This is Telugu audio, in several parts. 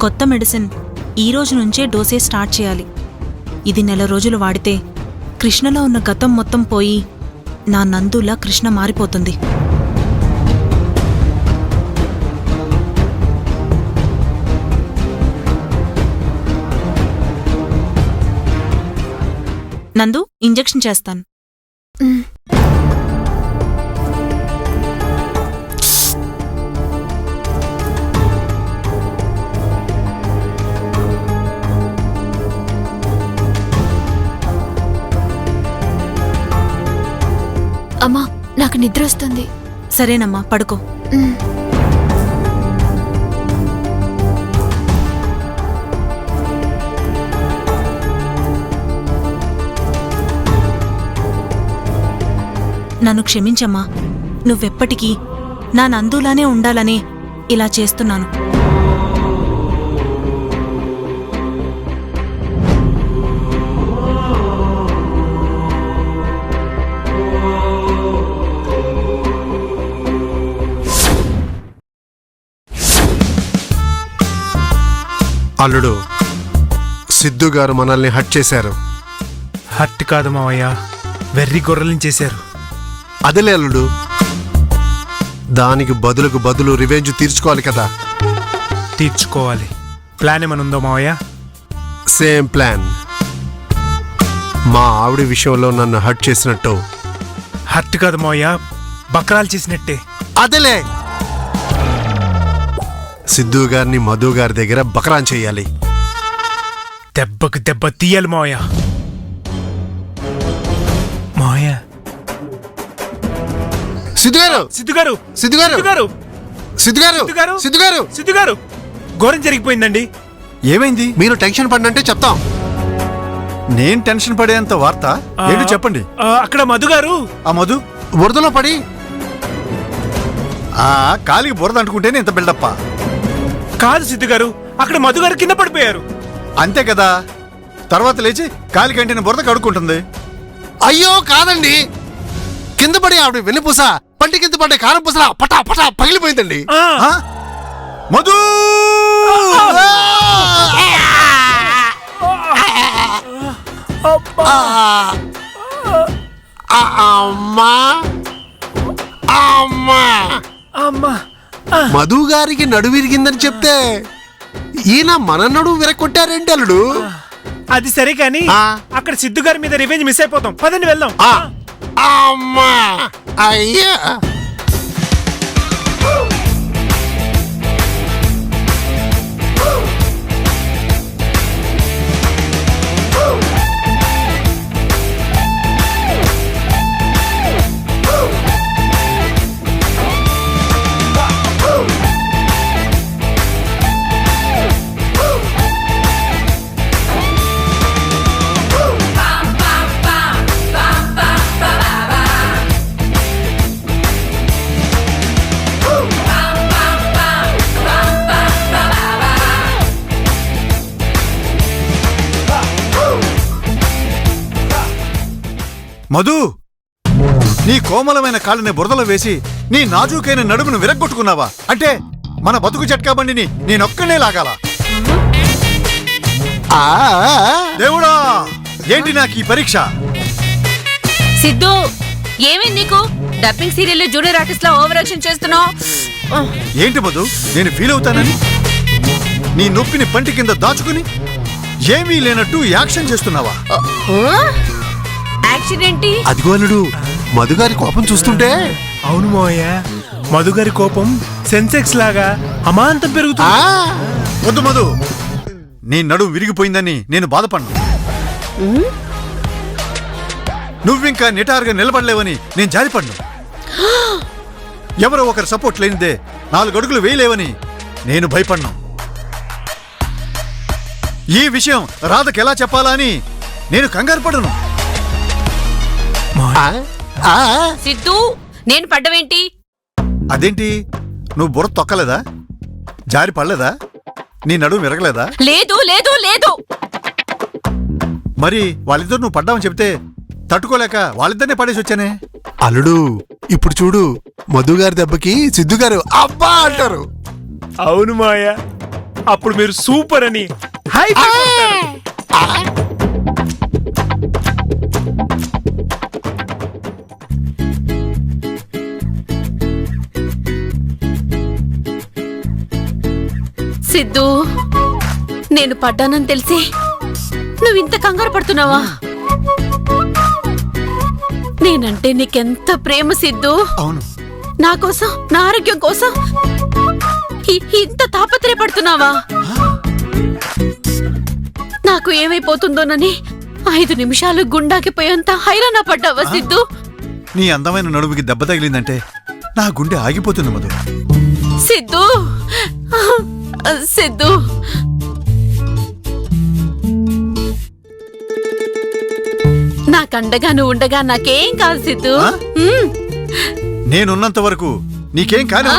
కొత్త మెడిసిన్ ఈ రోజు నుంచే డోసేజ్ స్టార్ట్ చేయాలి. ఇది 1 రోజులు వాడితే కృష్ణలో ఉన్న గతం మొత్తం పోయి నా నందులా కృష్ణ మారిపోతుంది. నందు, ఇంజెక్షన్ చేస్తాను. అమ్మా, నాకు నిద్ర వస్తుంది. సరేనమ్మా, పడుకో. నన్ను క్షమించమ్మా. నువ్వెప్పటికీ నా నందులానే ఉండాలనే ఇలా చేస్తున్నాను. అల్లుడు, సిద్ధు గారు మనల్ని హట్ చేశారు. హట్ కాదు మావయ్య, వెర్రి గొర్రెల్ని చేశారు. అదేలే అల్లుడు, దానికి బదులు రివెంజ్ తీర్చుకోవాలి కదా. తీర్చుకోవాలి. ప్లాన్ ఏమనుందో మావయ్య? Same plan. మా ఆవిడ విషయంలో నన్ను హట్ చేసినట్టు. హట్ కాదు మావయ్య, బక్రాలు చేసినట్టే. అదేలే, సిద్ధు గారిని మధు గారి దగ్గర బకరాన్ చెయ్యాలి. దెబ్బకు దెబ్బ తీయాలి మావయ్య. మావయ్య, సిద్ధు గారు, సిద్ధు గారు, సిద్ధు గారు, సిద్ధు గారు, సిద్ధు గారు, సిద్ధు గారు, సిద్ధు గారు, సిద్ధు గారు, ఘోరం జరిగిపోయిందండి. ఏమైంది? మీరు టెన్షన్ పడినంటే చెప్తాం. నేను టెన్షన్ పడేంత వార్త ఏంటో చెప్పండి. అక్కడ మధు గారు. ఆ మధు బురదలో పడి కాలికి బురద అంటుకుంటేనే ఇంత బిల్డప్ప. కాదు సిద్ధు గారు, అక్కడ మధు గారు కింద పడిపోయారు. అంతే కదా, తర్వాత లేచి కాలి కంటిన బురద కడుక్కుంటుంది. అయ్యో కాదండి, కింద పడి ఆవిడ వెన్నుపూస పంటి కింద పడే కారం పూసలా పటా పటా పగిలిపోయిందండి. మధు అమ్మా అమ్మా అమ్మా, మధు గారికి నడు విరిగిందని చెప్తే ఈయన మన నడువు విరగొట్టారేంటి అల్లుడు? అది సరే కానీ అక్కడ సిద్ధు గారి మీద రివెంజ్ మిస్ అయిపోతాం. పదండి వెళ్దాం. అమ్మా అయ్యా, మధు, నీ కోమలమైన కాళ్ళని బురదలో వేసి నీ నాజూకైన నడుమును విరగ్గొట్టుకున్నావా? అంటే మన బతుకు చట్కా బండిని నేనొక్కనే లాగాలా? దేవుడా, ఏంటి నాకు ఈ పరీక్ష? సిద్ధు, ఏమైంది నీకు? డబ్బింగ్ సీరియల్ జూనియర్ ఆర్టిస్ట్ లా ఓవర్ యాక్షన్ చేస్తున్నావు. ఏంటి మధు, నేను ఫీల్ అవుతానని నీ నొప్పిని పంటి కింద దాచుకుని ఏమీ లేనట్టు యాక్షన్ చేస్తున్నావా? యాక్షన్ ఏంటి? అదిగో అల్లుడు, మధు గారి కోపం చూస్తుంటే. అవును మావయ్య, మధు గారి కోపం సెన్సెక్స్ లాగా అమాంతం పెరుగుతుంది. వద్దు మధు, నీ నడుము విరిగిపోయిందని నేను బాధపడ్ను. నువ్వింకా నిటారుగా నిలబడలేవని నేను జారిపడ్ను. ఎవరో ఒకరు సపోర్ట్ లేనిదే 4 అడుగులు వేయలేవని నేను భయపడ్ను. ఈ విషయం రాధకి ఎలా చెప్పాలా అని నేను కంగారు పడను. సిద్ధు, నేను పడ్డవేంటి? అదేంటి, నువ్వు బుర్ర తొక్కలేదా? జారి పడలేదా? నీ నడుము విరగలేదా? లేదు లేదు లేదు. మరి వాళ్ళిద్దరు నువ్వు పడ్డావని చెప్తే తట్టుకోలేక వాళ్ళిద్దరినే పడేసి వచ్చానే. అల్లుడు, ఇప్పుడు చూడు, మధు గారి దెబ్బకి సిద్ధు గారు అబ్బా అంటారు. అవును మాయ, అప్పుడు మీరు సూపర్ అని హై సిద్ధు, నేను పడ్డానని తెలిసి నువ్వు ఇంత కంగారు పడుతున్నావా? నేనంటే నీకెంత ప్రేమ సిద్ధు. అవును, నా కోసం, నా ఆరోగ్యం కోసం ఇంత తాపత్రయపడుతున్నావా? నాకు ఏమైపోతుందోనని 5 నిమిషాలు గుండాకి పోయేంత హైరాణ పడ్డావా సిద్ధు? నీ అందమైన నడుముకి దెబ్బ తగిలిందంటే నా గుండె ఆగిపోతుంది మధు. సిద్ధు, సిద్ధు, నాకండగా నువ్వు ఉండగా నాకేం కాదు సిద్ధు. ఆ? నేనున్నంత వరకు నీకేం కాని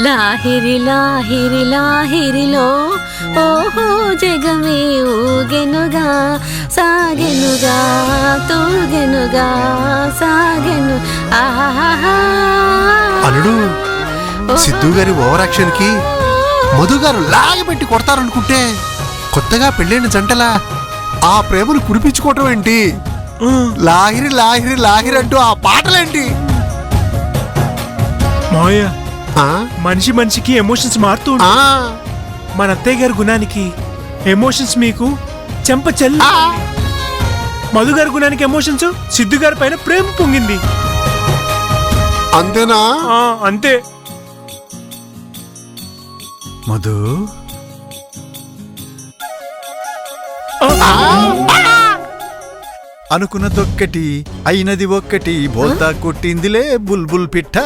లాహిరి లాహిరి లాహిరిలో ఓహో జగమే ఊగెనుగా సాగెనుగా తూగెనుగా సాగెను. ఆహా అల్లుడు, సిద్ధు గారి ఓవర్ యాక్షన్ కి మధు గారు లాగబెట్టి కొడతారనుకుంటే కొత్తగా పెళ్ళైన జంటలా ఆ ప్రేమను కురిపించుకోవటం ఏంటి? లాహిరి లాహిరి లాహిరి అంటూ ఆ పాటలేంటి? మావయ్య, ఆ? మనిషి మనిషికి ఎమోషన్స్ మారుతూ ఆ, ఉంటాయి. మన అత్తయ్య గారి గుణానికి ఎమోషన్స్ మీకు చెంప చెల్లి, ఆ. మధు గారి గుణానికి ఎమోషన్స్ సిద్ధు గారి పైన ప్రేమ పొంగింది. అంతేనా? అంతే. మధు, అనుకున్నదొక్కటి అయినది ఒక్కటి, బోల్తా కొట్టిందిలే బుల్బుల్ పిట్ట.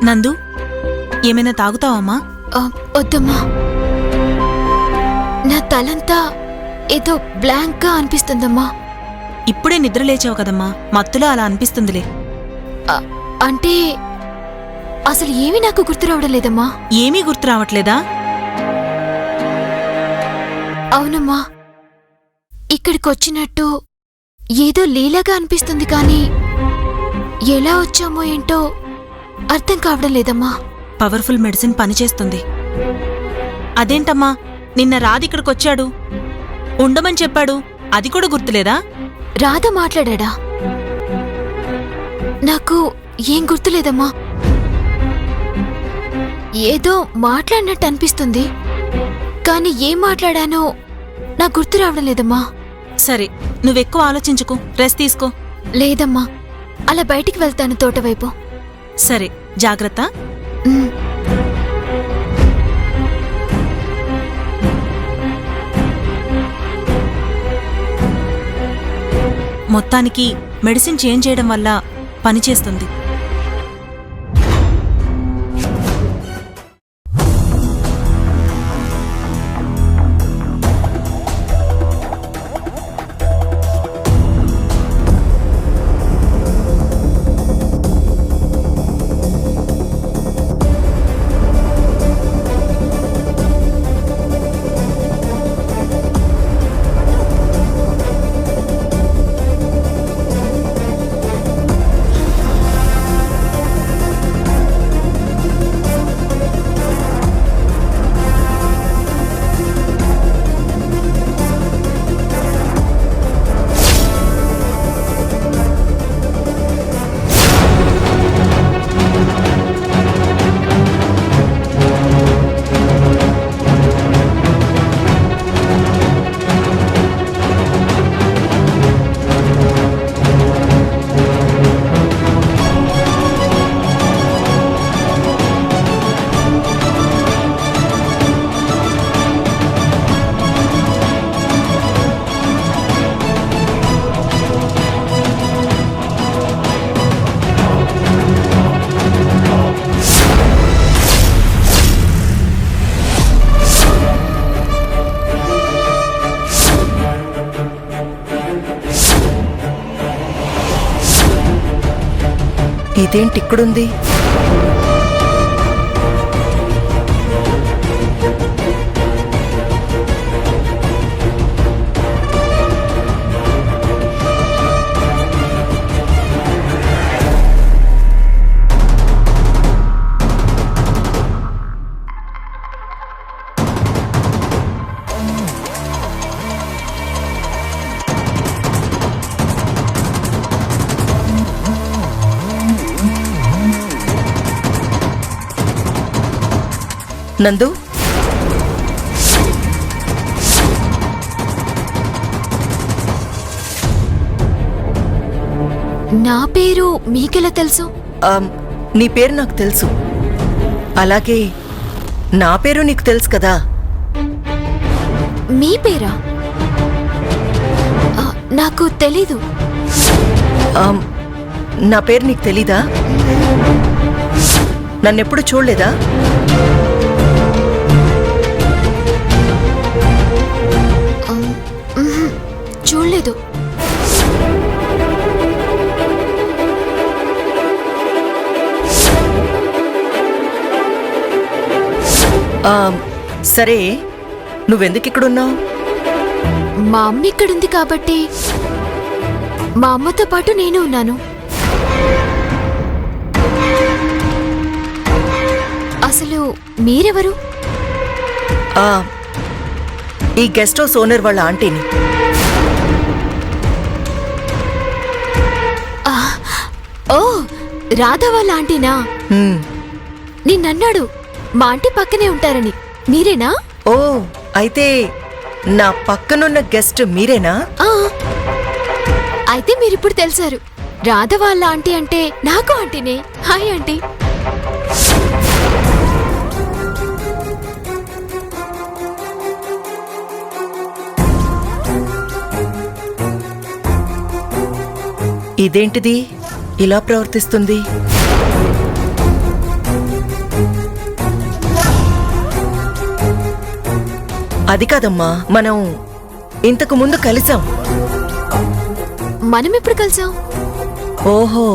నందు, ఏమైనా తాగుతావమ్మా? వద్దమ్మా, నా తలంతా ఏదో బ్లాంక్ గా అనిపిస్తుందమ్మా. ఇప్పుడే నిద్ర లేచావు కదమ్మా, మత్తులో అలా అనిపిస్తుందిలే. అంటే అసలు ఏమీ నాకు గుర్తు రావడం లేదమ్మా. ఏమీ గుర్తు రావట్లేదా? అవునమ్మా, ఇక్కడికొచ్చినట్టు ఏదో లీలాగా అనిపిస్తుంది కానీ ఎలా వచ్చామో ఏంటో అర్థం కావడం లేదమ్మా. పవర్ఫుల్ మెడిసిన్ పనిచేస్తుంది. అదేంటమ్మా, నిన్న రాధిక్కడికొచ్చాడు, ఉండమని చెప్పాడు, అది కూడా గుర్తులేదా? రాధ మాట్లాడా? నాకు ఏం గుర్తులేదమ్మా. ఏదో మాట్లాడినట్టు అనిపిస్తుంది కానీ ఏం మాట్లాడానో నాకు గుర్తు రావడం లేదమ్మా. సరే, నువ్వెక్కువ ఆలోచించుకో, రెస్ట్ తీసుకో. లేదమ్మా, అలా బయటికి వెళ్తాను తోటవైపు. సరే, జాగ్రత్త. ఉమ్. మొత్తానికి మెడిసిన్ చేంజ్ చేయడం వల్ల పనిచేస్తుంది. ఇదేంటి ఇక్కడుంది? నందు, నా పేరు మీకెలా తెలుసు? నీ పేరు నాకు తెలుసు. అలాగే నా పేరు నీకు తెలుసు కదా. మీ పేరా? నాకు తెలీదు. నా పేరు నీకు తెలీదా? నన్నెప్పుడు చూడలేదా? చూడలేదు. సరే, నువ్వెందుకు ఇక్కడున్నావు? మా అమ్మ ఇక్కడుంది కాబట్టి మా అమ్మతో పాటు నేను ఉన్నాను. అసలు మీరెవరు? ఈ గెస్ట్ హౌస్ ఓనర్ వాళ్ళ ఆంటీని. ఓ, రాధా వాళ్ళ ఆంటీనా? నిన్నన్నాడు మా ఆంటీ పక్కనే ఉంటారని. మీరేనా? ఓ, అయితే నా పక్కనున్న గెస్ట్ మీరేనా? అయితే మీరిప్పుడు తెలిసారు. రాధ వాళ్ళ ఆంటీ అంటే నాకు ఆంటీనే. Hi aunty. ఇదేంటిది ఇలా ప్రవర్తిస్తుంది? అది కాదమ్మా, మనం ఇంతకు ముందు కలిసాం. మనం ఎప్పుడు కలిసాం? ఓహో,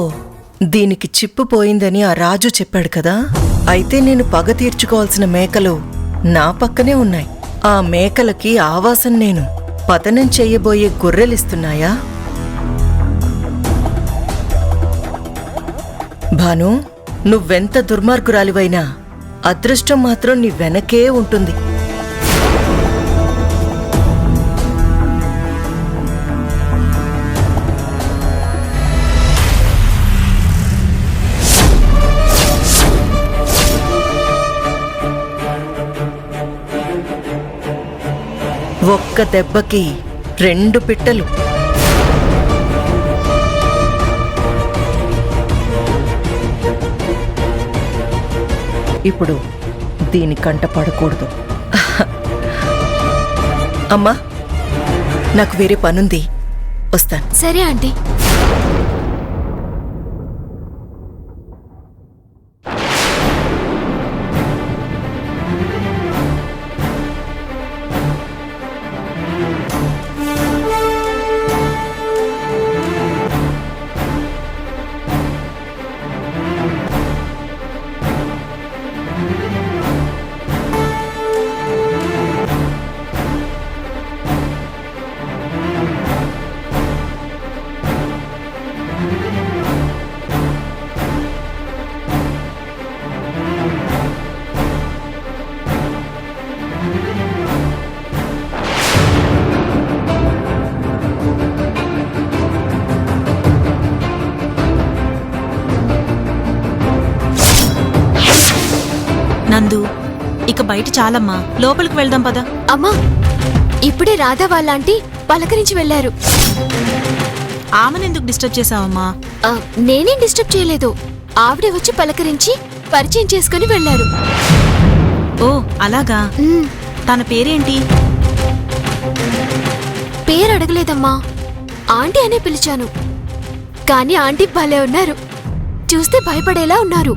దీనికి చిప్పు పోయిందని ఆ రాజు చెప్పాడు కదా. అయితే నేను పగ తీర్చుకోవాల్సిన మేకలు నా పక్కనే ఉన్నాయి. ఆ మేకలకి ఆవాసం నేను. పతనం చెయ్యబోయే గొర్రెలిస్తున్నాయా? భాను, నువ్వెంత దుర్మార్గురాలివైనా అదృష్టం మాత్రం నీ వెనకే ఉంటుంది. ఒక్క దెబ్బకి 2 పిట్టలు. ఇప్పుడు దీని కంట పడకూడదు. అమ్మా, నాకు వేరే పనుంది, వస్తాను. సరే ఆంటీ. నందు, ఇక బయట చాలమ్మా, లోపలికి వెళ్దాం పద. అమ్మా, ఇప్పుడే రాధా వాళ్ళ ఆంటీ పలకరించి వెళ్లారు. ఆమెనెందుకు డిస్టర్బ్ చేశావమ్మా? నేనేం డిస్టర్బ్ చేయలేదు. ఆవిడే వచ్చి పలకరించి పరిచయం చేసుకుని వెళ్లారు. ఓ అలాగా. తన పేరేంటి? పేరు అడగలేదమ్మా, ఆంటీ అనే పిలిచాను. కానీ ఆంటీ భలే ఉన్నారు. చూస్తే భయపడేలా ఉన్నారు,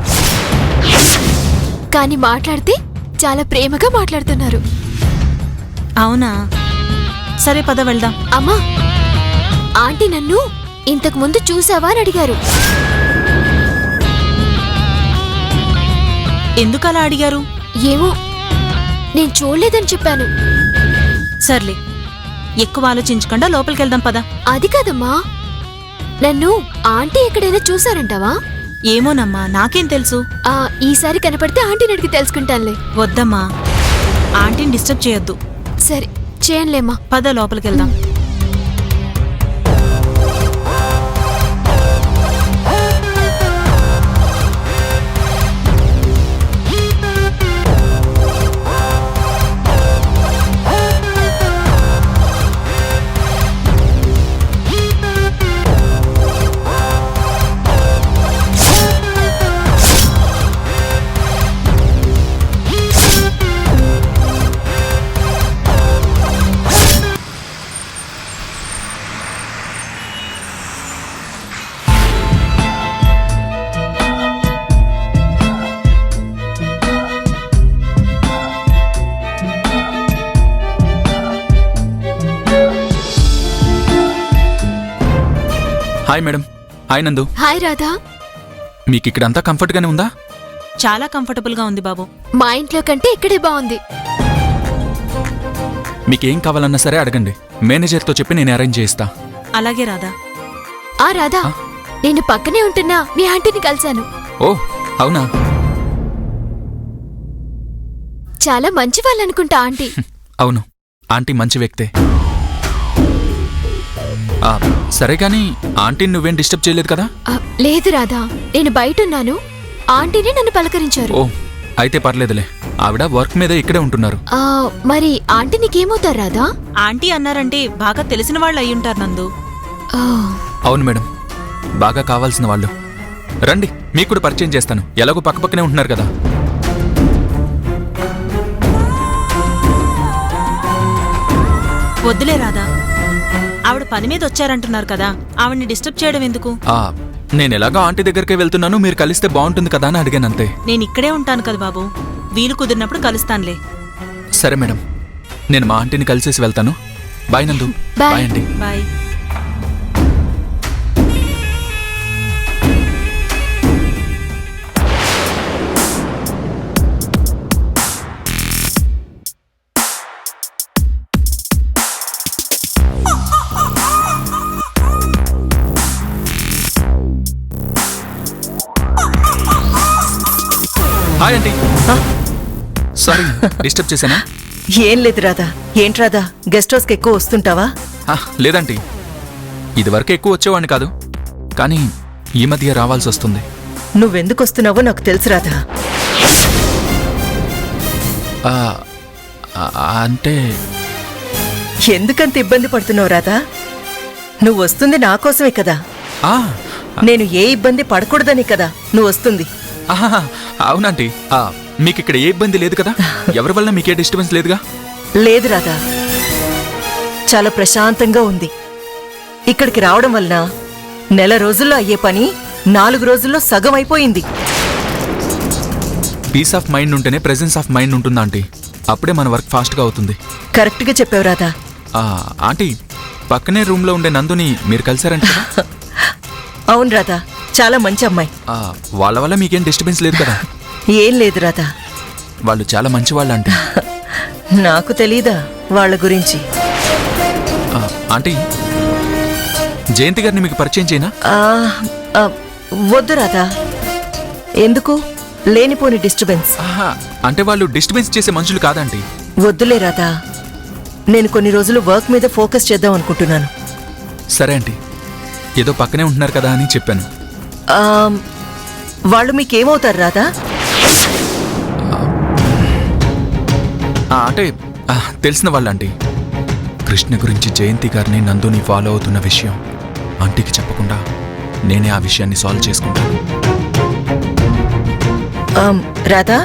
కానీ మాట్లాడితే చాలా ప్రేమగా మాట్లాడుతున్నారు. అవునా? సరే పద వెళ్దాం. అమ్మా, ఆంటీ నన్ను ఇంతకు ముందు చూసావా అని అడిగారు. ఎందుకలా అడిగారు? ఏమో, నేను చూడలేదని చెప్పాను. సర్లే, ఎక్కువ ఆలోచించకుండా లోపలికెళ్దాం పద. అది కాదమ్మా, నన్ను ఆంటీ ఎక్కడైనా చూసారంటావా? ఏమోనమ్మా, నాకేం తెలుసు. ఈసారి కనపడితే ఆంటీని అడిగి తెలుసుకుంటానులే. వద్దమ్మా, ఆంటీని డిస్టర్బ్ చేయొద్దు. సరే, చేయనులేమ్మా. పద లోపలికెళ్దాం. Hi madam. Hi Nandu. Hi Radha. మీకు ఇక్కడంతా కంఫర్ట్గానే ఉందా? చాలా కంఫర్టబుల్గా ఉంది బాబు. మా ఇంట్లో కంటే ఇక్కడే బాగుంది. మీకేం కావాలన్నా సరే అడగండి, మేనేజర్తో చెప్పి నేను అరేంజ్ చేయిస్తా. అలాగే రాధా. ఆ రాధా, నేను పక్కనే ఉంటున్నా మీ ఆంటీని కలిశాను. ఓ అవునా? చాలా మంచి వాళ్ళనుకుంటా ఆంటీ. అవును, ఆంటీ మంచి వ్యక్తే. సరే కానీ ఆంటీని నువ్వేం డిస్టర్బ్ చేయలేదు కదా? లేదు రాధా, నేను బయటున్నాను. ఆంటీని నన్ను పలకరించారు. ఓ అయితే పర్లేదులే, ఆవిడ వర్క్ మీద ఇక్కడే ఉంటున్నారు. మరి ఆంటీ నీకేమవుతారు రాధా? ఆంటీ అన్నారంటే బాగా తెలిసిన వాళ్ళు అయ్యుంటారు నందు. అవును మేడం, బాగా కావాల్సిన వాళ్ళు. రండి, మీకు కూడా పరిచయం చేస్తాను. ఎలాగో పక్కపక్కనే ఉంటున్నారు కదా. వద్దులే రాధా, ఆవిడ పని మీద వచ్చారంటున్నారు కదా, ఆవిడ్ని డిస్టర్బ్ చేయడం ఎందుకు? నేను ఎలాగో ఆంటీ దగ్గరికే వెళ్తున్నాను, మీరు కలిస్తే బాగుంటుంది కదా అని అడిగాను అంతే. నేను ఇక్కడే ఉంటాను కదా బాబు, వీలు కుదిరినప్పుడు కలుస్తానులే. సరే మేడం, నేను మా ఆంటీని కలిసేసి వెళ్తాను. బాయ్ నందు. బాయ్. బాయ్ అండి. Bye. Hi aunty. Sorry, disturb చేశానా? ఏం లేదు రాధా. ఏంటి రాధా, గెస్ట్ హౌస్కి ఎక్కువ వస్తుంటావా? లేదంటీ, ఇదివరకు ఎక్కువ వచ్చేవాడిని కాదు, కానీ ఈ మధ్య రావాల్సి వస్తుంది. నువ్వెందుకు వస్తున్నావో నాకు తెలుసు రాధా. అంటే ఎందుకంత ఇబ్బంది పడుతున్నావు రాధా? నువ్వు వస్తుంది నా కోసమే కదా. ఆ, నేను ఏ ఇబ్బంది పడకూడదని కదా నువ్వు వస్తుంది. ఆహా, అవునంటీ. మీకు ఇక్కడ ఏ ఇబ్బంది లేదు కదా? ఎవరి వల్ల మీకే డిస్టర్బెన్స్ లేదుగా? లేదు రాధా, చాలా ప్రశాంతంగా ఉంది. ఇక్కడికి రావడం వలన నెల రోజుల్లో అయ్యే పని 4 రోజుల్లో సగం అయిపోయింది. పీస్ ఆఫ్ మైండ్ ఉంటేనే ప్రెజెన్స్ ఆఫ్ మైండ్ ఉంటుందా ఆంటీ? అప్పుడే మన వర్క్ ఫాస్ట్గా అవుతుంది. కరెక్ట్గా చెప్పావు రాధా. ఆంటీ, పక్కనే రూమ్లో ఉండే నందుని మీరు కలిసారంట కదా? అవును రాధా, చాలా మంచి అమ్మాయి. వాళ్ళ వల్ల మీకేం డిస్టర్బెన్స్ లేదు కదా? ఏం లేదు రాధా. వాళ్ళు చాలా మంచి వాళ్ళు ఆంటీ. నాకు తెలీదా వాళ్ళ గురించి? ఆంటీ, జయంతి గారిని మీకు పరిచయం చేయనా? వద్దు రాధా. ఎందుకు లేనిపోని డిస్టర్బెన్స్? అంటే వాళ్ళు డిస్టర్బెన్స్ చేసే మనుషులు కాదంటీ. వద్దులే రాధా, నేను కొన్ని రోజులు వర్క్ మీద ఫోకస్ చేద్దాం అనుకుంటున్నాను. సరే ఆంటీ, ఏదో పక్కనే ఉంటున్నారు కదా అని చెప్పాను. వాళ్ళు మీకేమవుతారు రాధా? అంటే తెలిసిన వాళ్ళంటీ. కృష్ణ గురించి జయంతి గారిని నందుని ఫాలో అవుతున్న విషయం ఆంటీకి చెప్పకుండా నేనే ఆ విషయాన్ని సాల్వ్ చేసుకుంటాను. రాధా,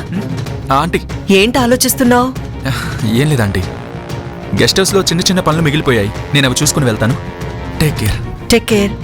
ఆంటీ. ఏంటి ఆలోచిస్తున్నావు? ఏం లేదంటీ, గెస్ట్ హౌస్లో చిన్న చిన్న పనులు మిగిలిపోయాయి, నేను అవి చూసుకుని వెళ్తాను. Take care. Take care.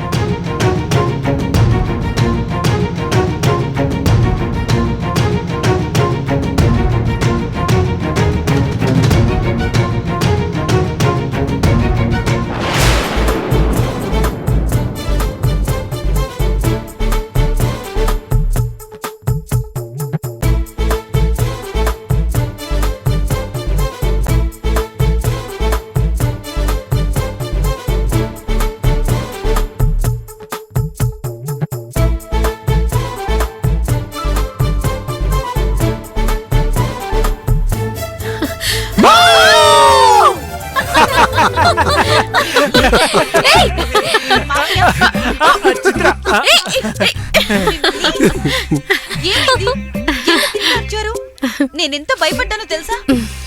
నేనెంత భయపడ్డానో తెలుసా?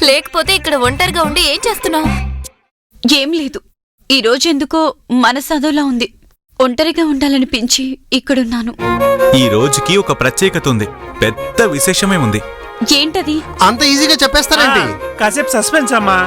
లేకపోతే ఇక్కడ ఒంటరిగా ఉండి ఏం చేస్తున్నావు? ఏం లేదు, ఈ రోజు ఎందుకో మనసదోలా ఉంది. ఒంటరిగా ఉండాలనిపించి ఇక్కడున్నాను. ఈ రోజుకి ఒక ప్రత్యేకత ఉంది, పెద్ద విశేషమే ఉంది. ఏంటది? అంత ఈజీగా చెప్పేస్తారండి. కాసేపు సస్పెన్స్ అమ్మా.